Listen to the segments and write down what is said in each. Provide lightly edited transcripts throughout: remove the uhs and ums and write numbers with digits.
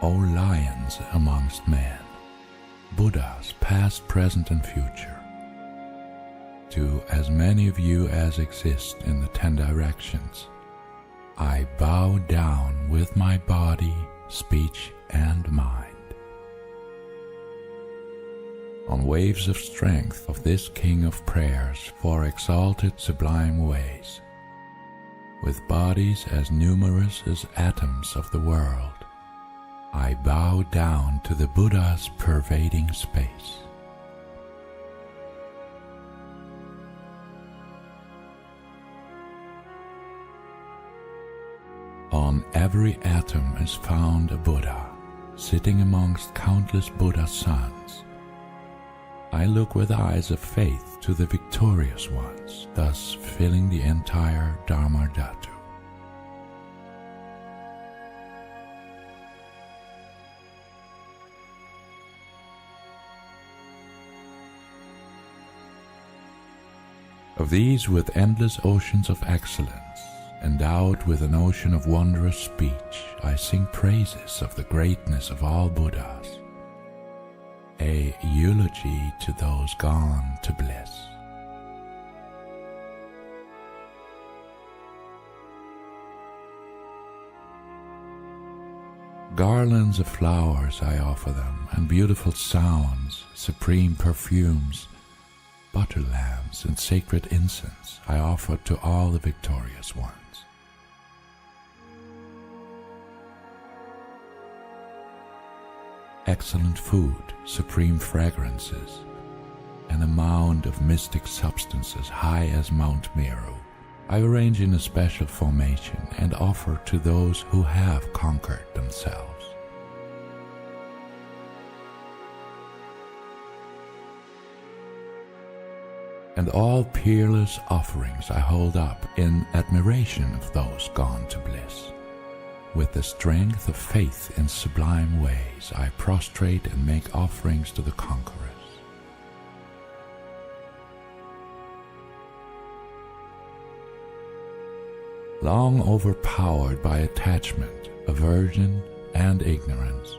O lions amongst men, Buddhas past, present, and future, to as many of you as exist in the 10 directions, I bow down with my body, speech, and mind. On waves of strength of this King of Prayers for exalted sublime ways, with bodies as numerous as atoms of the world, I bow down to the Buddha's pervading space. On every atom is found a Buddha, sitting amongst countless Buddha sons. I look with eyes of faith to the victorious ones, thus filling the entire Dharma Dhatu. Of these, with endless oceans of excellence, endowed with an ocean of wondrous speech, I sing praises of the greatness of all Buddhas, a eulogy to those gone to bliss. Garlands of flowers I offer them, and beautiful sounds, supreme perfumes, butter lamps, and sacred incense I offer to all the victorious ones. Excellent food, supreme fragrances, and a mound of mystic substances high as Mount Meru, I arrange in a special formation and offer to those who have conquered themselves. And all peerless offerings I hold up in admiration of those gone to bliss. With the strength of faith in sublime ways, I prostrate and make offerings to the conquerors. Long overpowered by attachment, aversion, and ignorance,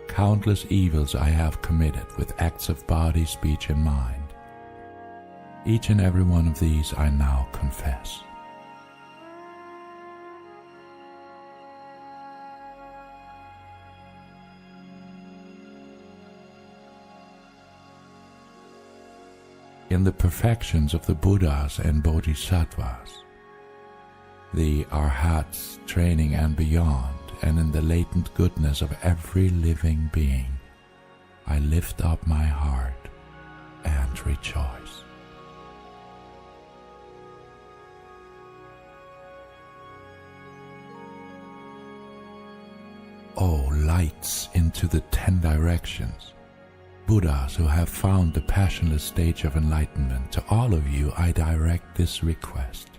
countless evils I have committed with acts of body, speech, and mind. Each and every one of these I now confess. In the perfections of the Buddhas and Bodhisattvas, the Arhats, training and beyond, and in the latent goodness of every living being, I lift up my heart and rejoice. O lights into the 10 directions, Buddhas who have found the passionless stage of enlightenment, to all of you I direct this request.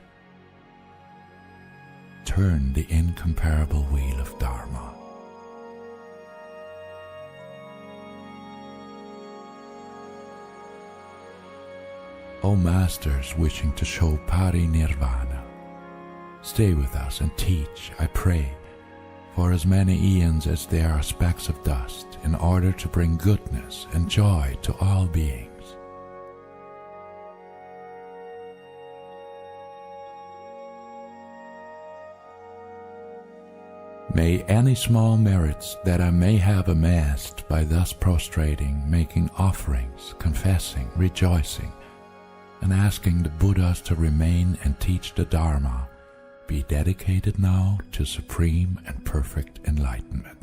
Turn the incomparable wheel of Dharma. O Masters wishing to show Parinirvana, stay with us and teach, I pray, for as many eons as there are specks of dust, in order to bring goodness and joy to all beings. May any small merits that I may have amassed by thus prostrating, making offerings, confessing, rejoicing, and asking the Buddhas to remain and teach the Dharma, be dedicated now to supreme and perfect enlightenment.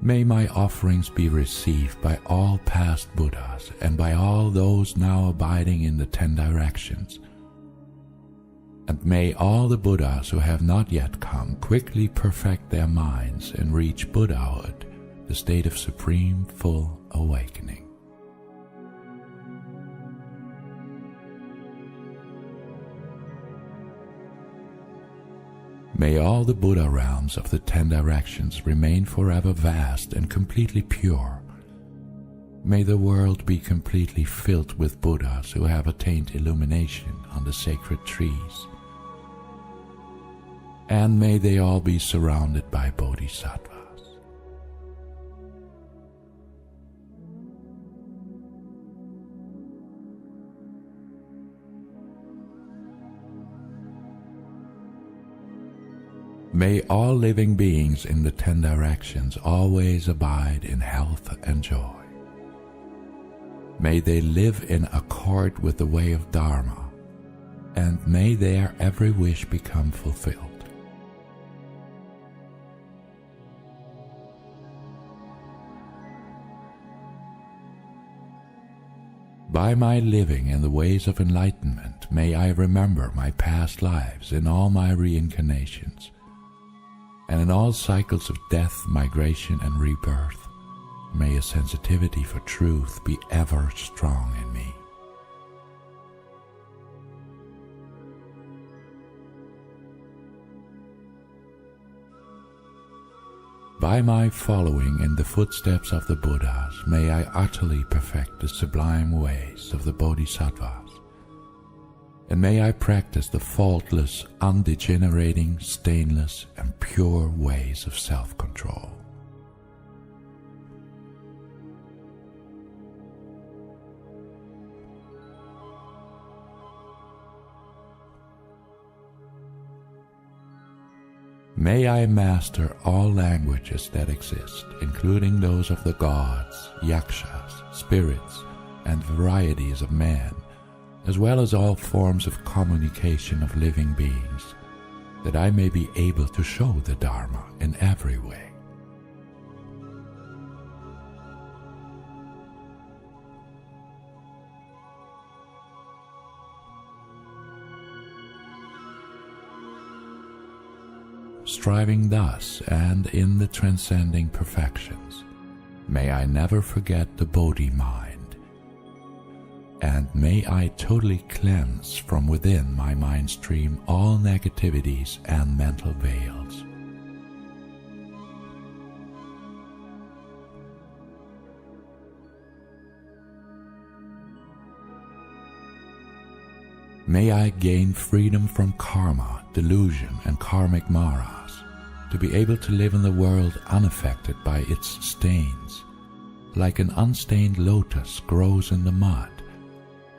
May my offerings be received by all past Buddhas and by all those now abiding in the 10 directions. And may all the Buddhas who have not yet come quickly perfect their minds and reach Buddhahood, the state of supreme full awakening. May all the Buddha realms of the 10 directions remain forever vast and completely pure. may the world be completely filled with Buddhas who have attained illumination on the sacred trees. And may they all be surrounded by Bodhisattvas. May all living beings in the 10 directions always abide in health and joy. May they live in accord with the way of Dharma, and may their every wish become fulfilled. By my living in the ways of enlightenment, may I remember my past lives in all my reincarnations, and in all cycles of death, migration, and rebirth. May a sensitivity for truth be ever strong in me. By my following in the footsteps of the Buddhas, may I utterly perfect the sublime ways of the Bodhisattvas, and may I practice the faultless, undegenerating, stainless, and pure ways of self-control. May I master all languages that exist, including those of the gods, yakshas, spirits, and varieties of man, as well as all forms of communication of living beings, that I may be able to show the Dharma in every way. Striving thus and in the transcending perfections, may I never forget the Bodhi mind, and may I totally cleanse from within my mind stream all negativities and mental veils. May I gain freedom from karma, delusion, and karmic maras, to be able to live in the world unaffected by its stains, like an unstained lotus grows in the mud,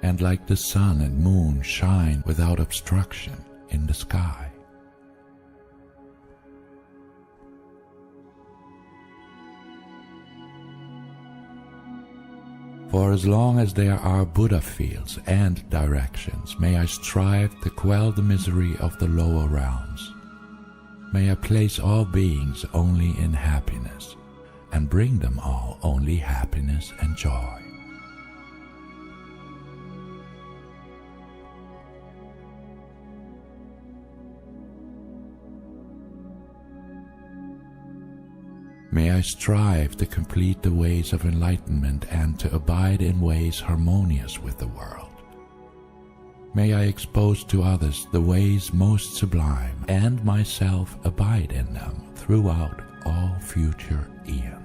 and like the sun and moon shine without obstruction in the sky. For as long as there are Buddha fields and directions, may I strive to quell the misery of the lower realms. May I place all beings only in happiness, and bring them all only happiness and joy. May I strive to complete the ways of enlightenment and to abide in ways harmonious with the world. May I expose to others the ways most sublime, and myself abide in them throughout all future eons.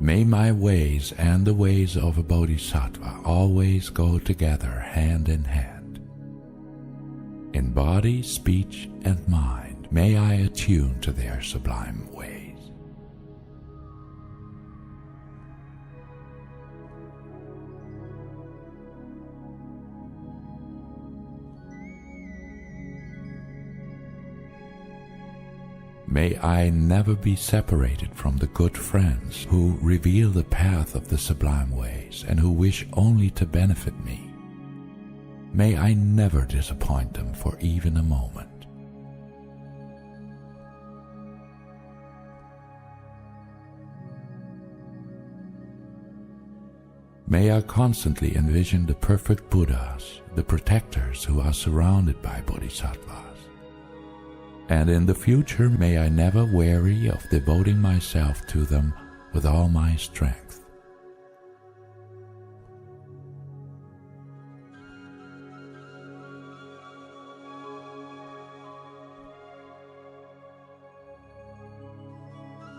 May my ways and the ways of a Bodhisattva always go together hand in hand. In body, speech, and mind, may I attune to their sublime ways. May I never be separated from the good friends who reveal the path of the sublime ways and who wish only to benefit me. May I never disappoint them for even a moment. May I constantly envision the perfect Buddhas, the protectors who are surrounded by Bodhisattvas. And in the future, may I never weary of devoting myself to them with all my strength.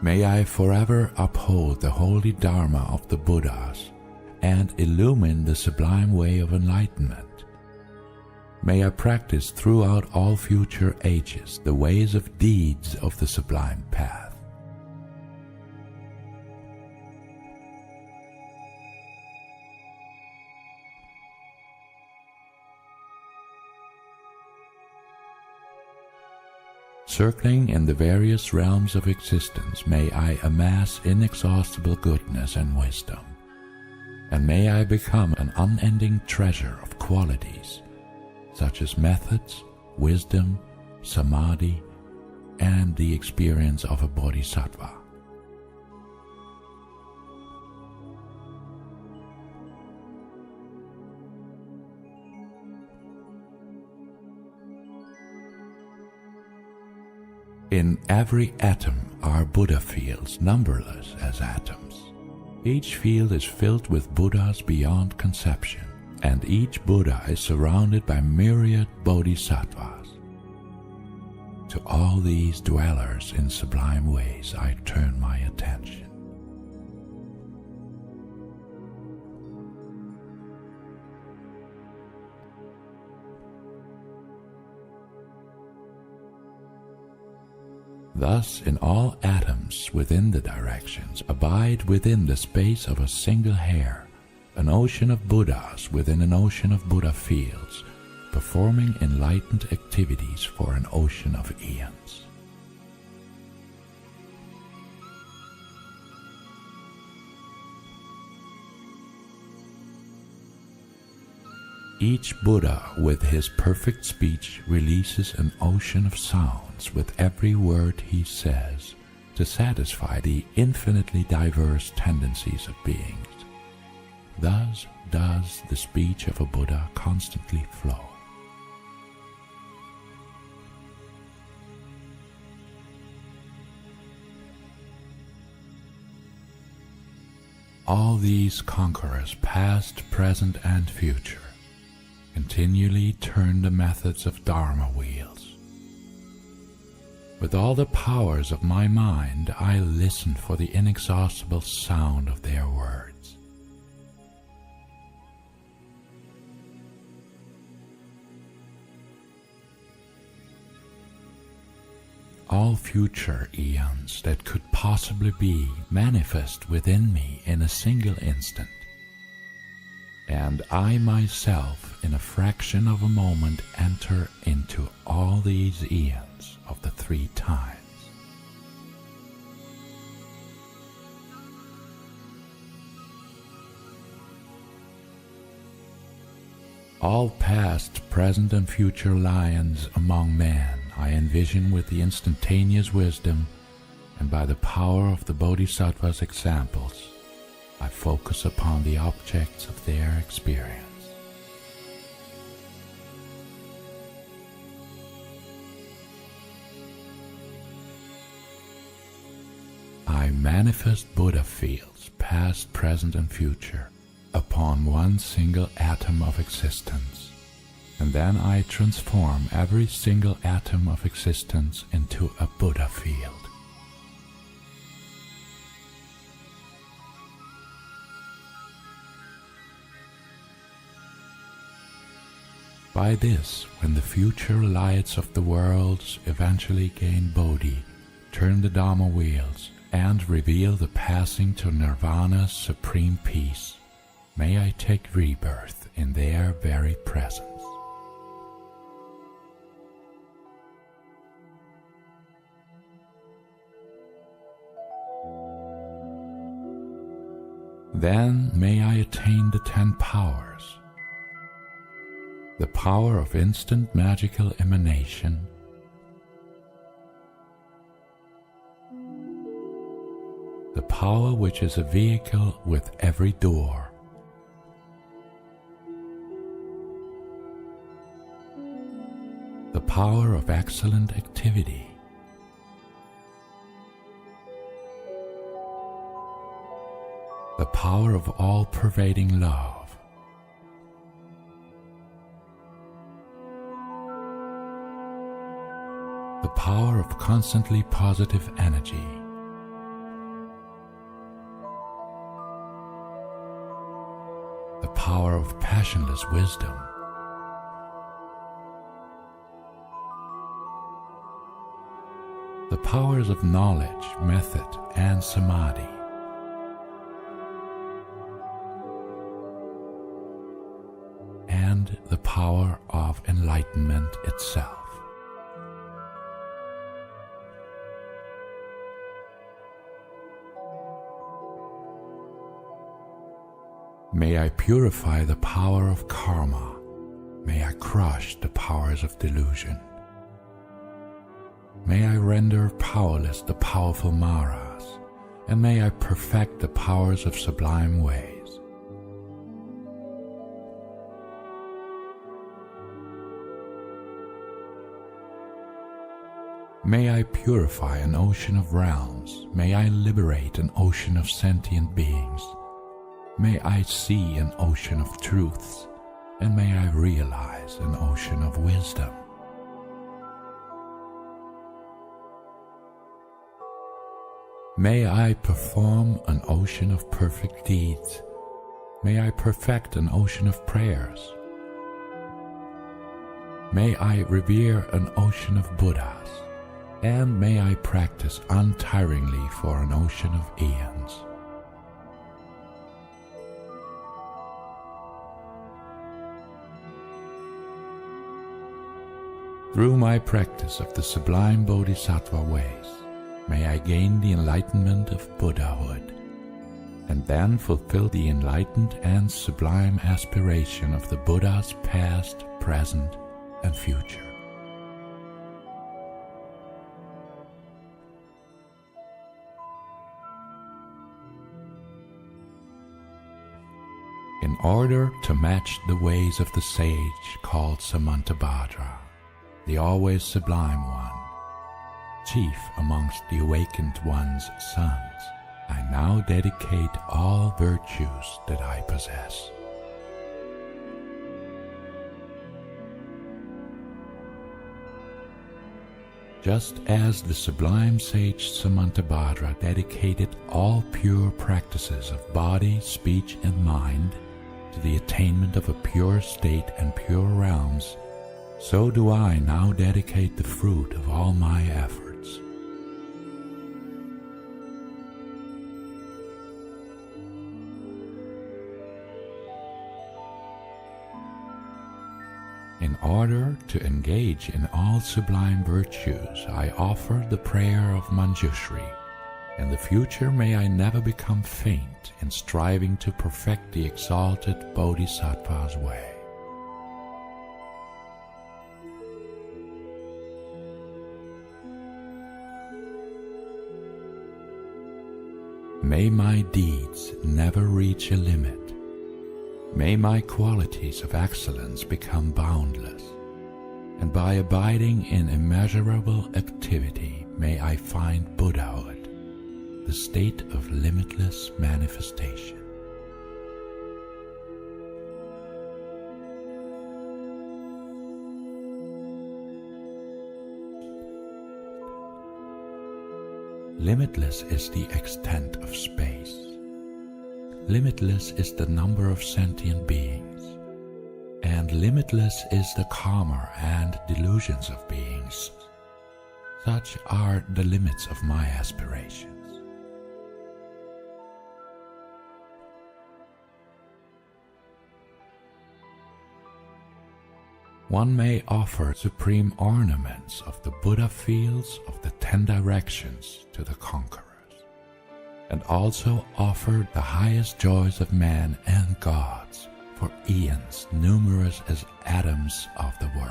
May I forever uphold the holy Dharma of the Buddhas and illumine the sublime way of enlightenment. May I practice throughout all future ages the ways of deeds of the sublime path. Circling in the various realms of existence, may I amass inexhaustible goodness and wisdom, and may I become an unending treasure of qualities such as methods, wisdom, samadhi, and the experience of a bodhisattva. In every atom are Buddha fields, numberless as atoms. Each field is filled with Buddhas beyond conception, and each Buddha is surrounded by myriad bodhisattvas. To all these dwellers in sublime ways I turn my attention. Thus, in all atoms within the directions, abide within the space of a single hair, an ocean of Buddhas within an ocean of Buddha fields, performing enlightened activities for an ocean of eons. Each Buddha with his perfect speech releases an ocean of sounds with every word he says to satisfy the infinitely diverse tendencies of beings. Thus does the speech of a Buddha constantly flow. All these conquerors, past, present, and future, continually turn the methods of Dharma wheels. With all the powers of my mind, I listen for the inexhaustible sound of their words. All future eons that could possibly be manifest within me in a single instant, and I myself in a fraction of a moment enter into all these eons of the three times. All past, present, and future lions among men I envision with the instantaneous wisdom, and by the power of the Bodhisattva's examples, I focus upon the objects of their experience. I manifest Buddha fields, past, present, and future, upon one single atom of existence, and then I transform every single atom of existence into a Buddha field. By this, when the future lights of the worlds eventually gain Bodhi, turn the Dhamma wheels, and reveal the passing to Nirvana's supreme peace, may I take rebirth in their very presence. Then may I attain the 10 powers. The power of instant magical emanation, the power which is a vehicle with every door, the power of excellent activity, the power of all-pervading love, the power of constantly positive energy, power of passionless wisdom. The powers of knowledge, method, and samadhi. And the power of enlightenment itself. May I purify the power of karma. May I crush the powers of delusion. May I render powerless the powerful maras, and may I perfect the powers of sublime ways. May I purify an ocean of realms. May I liberate an ocean of sentient beings. May I see an ocean of truths, and may I realize an ocean of wisdom. May I perform an ocean of perfect deeds. May I perfect an ocean of prayers. May I revere an ocean of Buddhas, and may I practice untiringly for an ocean of eons. Through my practice of the sublime Bodhisattva ways, may I gain the enlightenment of Buddhahood, and then fulfill the enlightened and sublime aspiration of the Buddhas past, present, and future. In order to match the ways of the sage called Samantabhadra, the always sublime one, chief amongst the awakened one's sons, I now dedicate all virtues that I possess. Just as the sublime sage Samantabhadra dedicated all pure practices of body, speech, and mind to the attainment of a pure state and pure realms, so do I now dedicate the fruit of all my efforts. In order to engage in all sublime virtues, I offer the prayer of Manjushri. In the future may I never become faint in striving to perfect the exalted Bodhisattva's way. May my deeds never reach a limit. May my qualities of excellence become boundless, and by abiding in immeasurable activity may I find Buddhahood, the state of limitless manifestation. Limitless is the extent of space. Limitless is the number of sentient beings. And limitless is the karma and delusions of beings. Such are the limits of my aspirations. One may offer supreme ornaments of the Buddha fields of the 10 directions to the conquerors, and also offer the highest joys of man and gods for eons numerous as atoms of the world.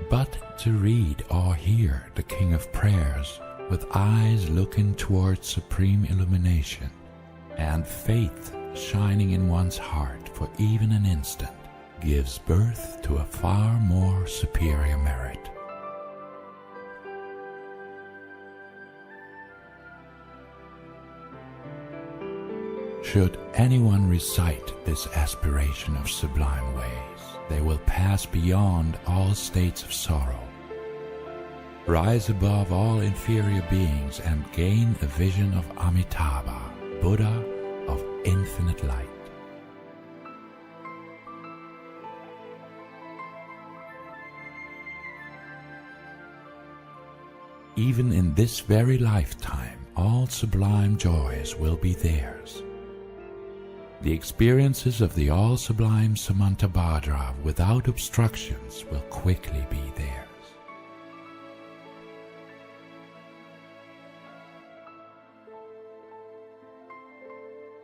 But to read or hear the King of Prayers with eyes looking towards supreme illumination, and faith shining in one's heart for even an instant, gives birth to a far more superior merit. Should anyone recite this aspiration of sublime ways, they will pass beyond all states of sorrow. rise above all inferior beings and gain a vision of Amitabha, Buddha of infinite light. Even in this very lifetime, all sublime joys will be theirs. The experiences of the all-sublime Samantabhadra without obstructions will quickly be theirs.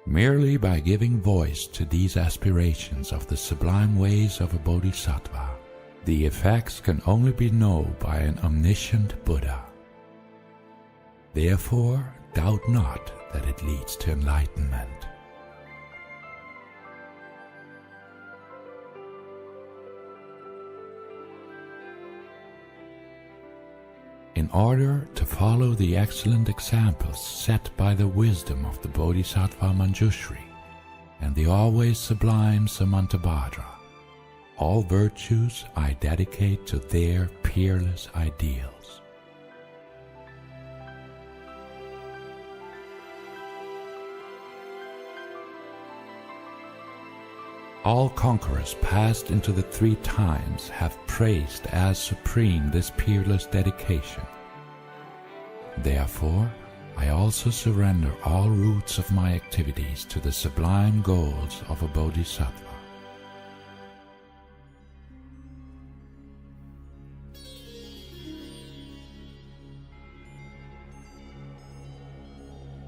Merely by giving voice to these aspirations of the sublime ways of a Bodhisattva, the effects can only be known by an omniscient Buddha. Therefore, doubt not that it leads to enlightenment. In order to follow the excellent examples set by the wisdom of the Bodhisattva Manjushri and the always sublime Samantabhadra, all virtues I dedicate to their peerless ideals. All conquerors passed into the three times have praised as supreme this peerless dedication. Therefore, I also surrender all roots of my activities to the sublime goals of a Bodhisattva.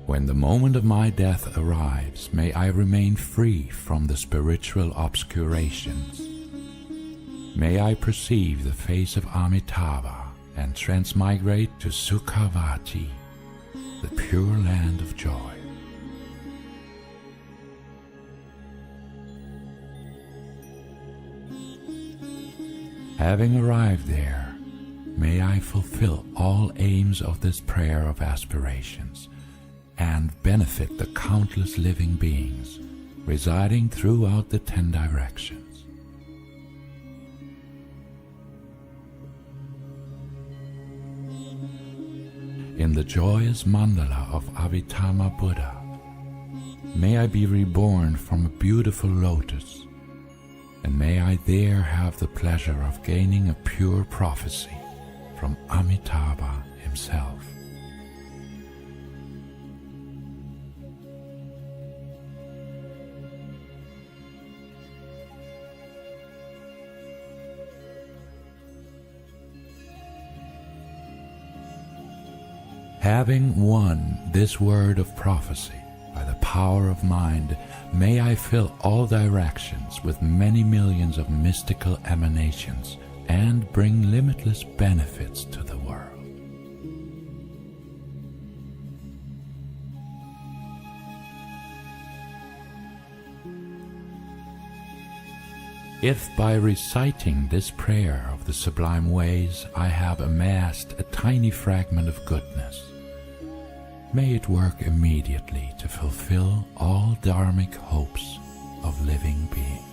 When the moment of my death arrives, may I remain free from the spiritual obscurations. May I perceive the face of Amitabha and transmigrate to Sukhavati, the pure land of joy. Having arrived there, may I fulfill all aims of this prayer of aspirations and benefit the countless living beings residing throughout the 10 directions. In the joyous mandala of Abhidhamma Buddha, may I be reborn from a beautiful lotus, and may I there have the pleasure of gaining a pure prophecy from Amitabha himself. Having won this word of prophecy by the power of mind, may I fill all directions with many millions of mystical emanations and bring limitless benefits to the world. If by reciting this prayer of the sublime ways I have amassed a tiny fragment of goodness, may it work immediately to fulfill all dharmic hopes of living beings.